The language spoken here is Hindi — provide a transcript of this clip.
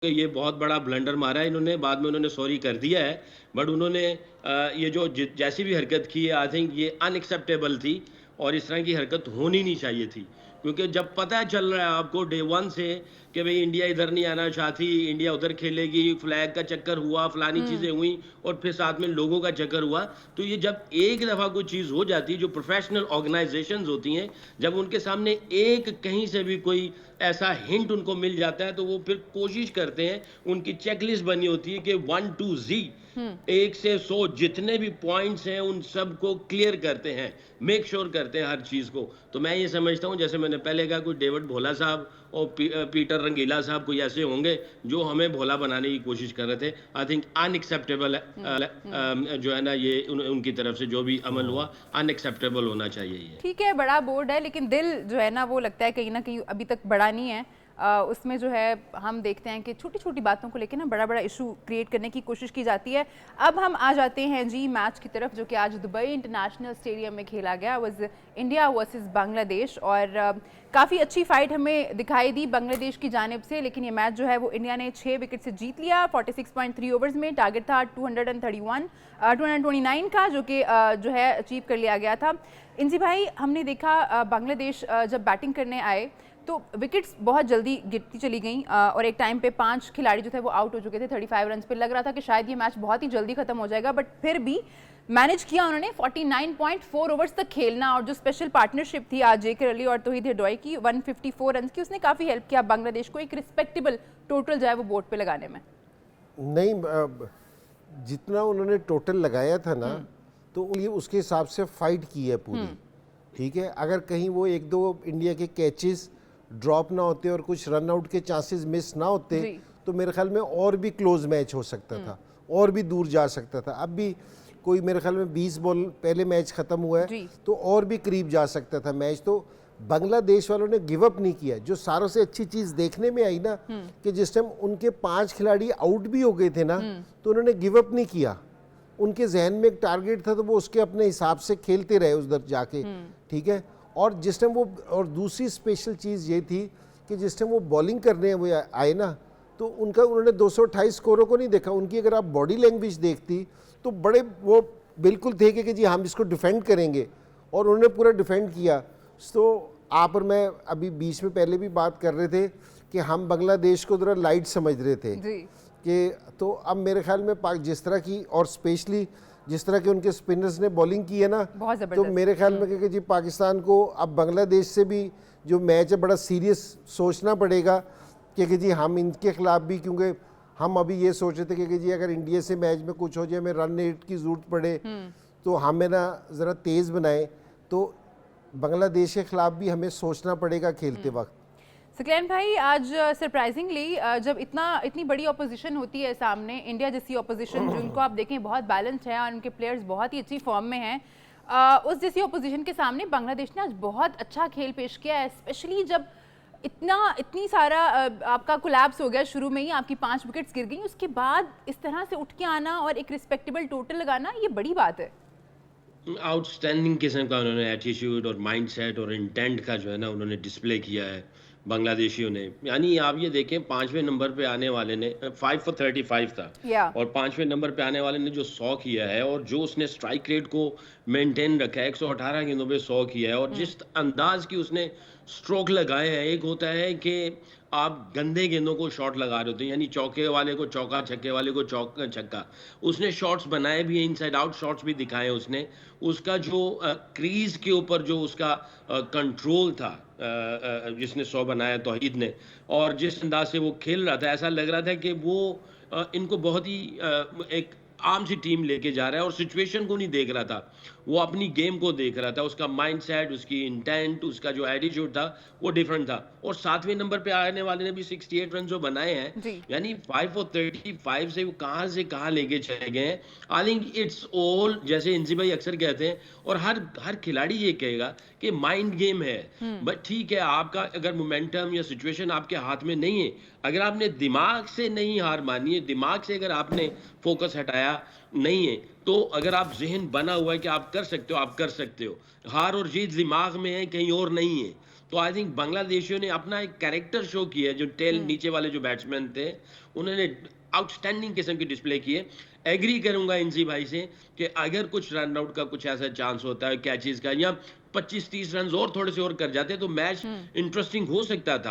ये बहुत बड़ा ब्लंडर मारा है इन्होंने, बाद में उन्होंने सॉरी कर दिया है। बट उन्होंने ये जो जैसी भी हरकत की है, आई थिंक ये अनएक्सेप्टेबल थी और इस तरह की हरकत होनी नहीं चाहिए थी। क्योंकि जब पता चल रहा है आपको डे वन से कि भाई इंडिया इधर नहीं आना चाहती, इंडिया उधर खेलेगी, फ्लैग का चक्कर हुआ, फलानी हुँ, चीजें हुई और फिर साथ में लोगों का चक्कर हुआ, तो ये जब एक दफा कोई चीज हो जाती है, जो प्रोफेशनल ऑर्गेनाइजेशंस होती हैं, जब उनके सामने एक कहीं से भी कोई ऐसा हिंट उनको मिल जाता है, तो वो फिर कोशिश करते हैं, उनकी चेकलिस्ट बनी होती है कि 1 टू ज़ी, हुँ। 1 से 100 जितने भी पॉइंट्स हैं, उन सबको क्लियर करते हैं, मेक श्योर करते हैं हर चीज़ को। तो मैं ये समझता हूँ, जैसे मैंने पहले कहा, कोई डेविड भोला साहब और पीटर रंगीला साहब कोई ऐसे होंगे, जो हमें भोला बनाने की कोशिश कर रहे थे। आई थिंक अनएक्सेप्टेबल है हुँ, हुँ। जो है ना, ये उनकी तरफ से जो भी अमल हुआ, अनएक्सेप्टेबल होना चाहिए ये। ठीक है, बड़ा बोर्ड है, लेकिन दिल जो है ना वो लगता है कहीं न कहीं अभी तक बड़ा नहीं है। उसमें जो है हम देखते हैं कि छोटी-छोटी बातों को लेके ना बड़ा-बड़ा इशू क्रिएट करने की कोशिश की जाती है। अब हम आ जाते हैं जी मैच की तरफ, जो कि आज दुबई इंटरनेशनल स्टेडियम में खेला गया। वाज़ इंडिया वर्सेस बांग्लादेश, और काफ़ी अच्छी फाइट हमें दिखाई दी बांग्लादेश की जानिब से, लेकिन ये मैच जो है वो इंडिया ने 6 विकेट से जीत लिया 46.3 ओवर्स में। टारगेट था 229 का, जो कि जो है अचीव कर लिया गया था। इंजी भाई, हमने देखा बांग्लादेश जब बैटिंग करने आए तो विकेट्स बहुत जल्दी गिरती चली गई, और एक टाइम पे 5 खिलाड़ी जो थे वो आउट हो चुके थे 35 रन पे। लग रहा था कि शायद ये मैच बहुत ही जल्दी खत्म हो जाएगा, बट फिर भी मैनेज किया उन्होंने 49.4 ओवर्स तक खेलना। और जो स्पेशल पार्टनरशिप थी आज जेकर अली और तौहीद हिरडोई की 154 रन की, उसने काफ़ी हेल्प किया बांग्लादेश को एक रिस्पेक्टेबल टोटल जो है वो बोर्ड पे लगाने में। नहीं, जितना उन्होंने टोटल लगाया था ना, तो ये उसके हिसाब से फाइट की है पूरी। ठीक है, अगर कहीं वो एक दो इंडिया के कैचेस ड्रॉप ना होते और कुछ रन आउट के चांसेस मिस ना होते, तो मेरे ख्याल में और भी क्लोज मैच हो सकता था, और भी दूर जा सकता था। अब भी कोई मेरे ख्याल में 20 बॉल पहले मैच ख़त्म हुआ है, तो और भी करीब जा सकता था मैच। तो बांग्लादेश वालों ने गिव अप नहीं किया। जो सारों से अच्छी चीज़ देखने में आई ना, कि जिस टाइम उनके 5 खिलाड़ी आउट भी हो गए थे ना, तो उन्होंने गिव अप नहीं किया। उनके जहन में एक टारगेट था, तो वो उसके अपने हिसाब से खेलते रहे उधर जाके। ठीक है, और जिस टाइम वो, और दूसरी स्पेशल चीज़ ये थी कि जिस टाइम वो बॉलिंग करने वो आए ना, तो उन्होंने 228 स्कोरों को नहीं देखा। उनकी अगर आप बॉडी लैंग्वेज देखती तो बड़े वो बिल्कुल थे कि जी हम इसको डिफेंड करेंगे, और उन्होंने पूरा डिफेंड किया। तो आप और मैं अभी बीच में पहले भी बात कर रहे थे कि हम बांग्लादेश को ज़रा लाइट समझ रहे थे कि, तो अब मेरे ख्याल में पाक जिस तरह की, और स्पेशली जिस तरह के उनके स्पिनर्स ने बॉलिंग की है ना, तो मेरे ख्याल में कि जी पाकिस्तान को अब बांग्लादेश से भी जो मैच है बड़ा सीरियस सोचना पड़ेगा कि जी हम इनके खिलाफ भी, क्योंकि हम अभी ये सोच रहे थे कि जी अगर इंडिया से मैच में कुछ हो जाए, हमें रन रेट की ज़रूरत पड़े, तो हमें ना ज़रा तेज़ बनाए। तो बांग्लादेश के खिलाफ भी हमें सोचना पड़ेगा खेलते वक्त। सकलैन भाई, आज सरप्राइजिंगली जब इतनी बड़ी ऑपोजिशन होती है सामने, इंडिया जैसी ऑपोजिशन जिनको आप देखें बहुत बैलेंस्ड है और उनके प्लेयर्स बहुत ही अच्छी फॉर्म में हैं, उस जैसी ऑपोजिशन के सामने बांग्लादेश ने आज बहुत अच्छा खेल पेश किया है। स्पेशली जब इतनी सारा आपका कोलैप्स हो गया, शुरू में ही आपकी 5 विकेट्स गिर गई, उसके बाद इस तरह से उठ के आना और एक रिस्पेक्टेबल टोटल लगाना, ये बड़ी बात है। आउटस्टैंडिंग किस्म का उन्होंने एटीट्यूड और माइंडसेट और इंटेंट का जो है ना, उन्होंने डिस्प्ले किया है बांग्लादेशियों ने। यानी आप ये देखें, 5वें नंबर पे आने वाले ने 5 फॉर 35 था, और 5वें नंबर पे आने वाले ने जो 100 किया है, और जो उसने स्ट्राइक रेट को मेंटेन रखा है, 118 गेंदों पे 100 किया है, और जिस अंदाज की उसने स्ट्रोक लगाए हैं, एक होता है कि आप गंदे गेंदों को शॉट लगा रहे होते हैं, यानी चौके वाले को चौका, छक्के वाले को छक्का। उसने शॉट्स बनाए भी हैं, इनसाइड आउट शॉट्स भी दिखाए हैं उसने। उसका जो क्रीज के ऊपर जो उसका कंट्रोल था, जिसने 100 बनाया तौहीद ने, और जिस अंदाज से वो खेल रहा था, ऐसा लग रहा था कि वो इनको बहुत ही एक आम सी टीम लेके जा रहा है, और सिचुएशन को नहीं देख रहा था, वो अपनी गेम को देख रहा था। उसका माइंडसेट, उसकी इंटेंट, उसका जो एटीट्यूड था, वो डिफरेंट था। और 7वें नंबर पे आने वाले ने भी 68 रन जो बनाए हैं, यानी 5 और 35 से वो कहाँ से कहाँ लेके चले गए हैं। आई थिंक इट्स ऑल, जैसे इंजी भाई अक्सर कहते हैं, और हर खिलाड़ी ये कहेगा कि माइंड गेम है। बट ठीक है, आपका अगर मोमेंटम या सिचुएशन आपके हाथ में नहीं है, अगर आपने दिमाग से नहीं हार मानी है, दिमाग से अगर आपने फोकस हटाया नहीं है, तो अगर आप ज़हन बना हुआ है कि आप कर सकते हो, आप कर सकते हो। हार और जीत दिमाग में है, कहीं और नहीं है। तो आई थिंक बांग्लादेशियों ने अपना एक कैरेक्टर शो किया, जो टेल नीचे वाले जो बैट्समैन थे उन्होंने आउटस्टैंडिंग किस्म की डिस्प्ले किए। एग्री करूंगा इनसी भाई से कि अगर कुछ रन आउट का कुछ ऐसा चांस होता है कैचेस का, या 25-30 रन और थोड़े से और कर जाते तो मैच इंटरेस्टिंग हो सकता था।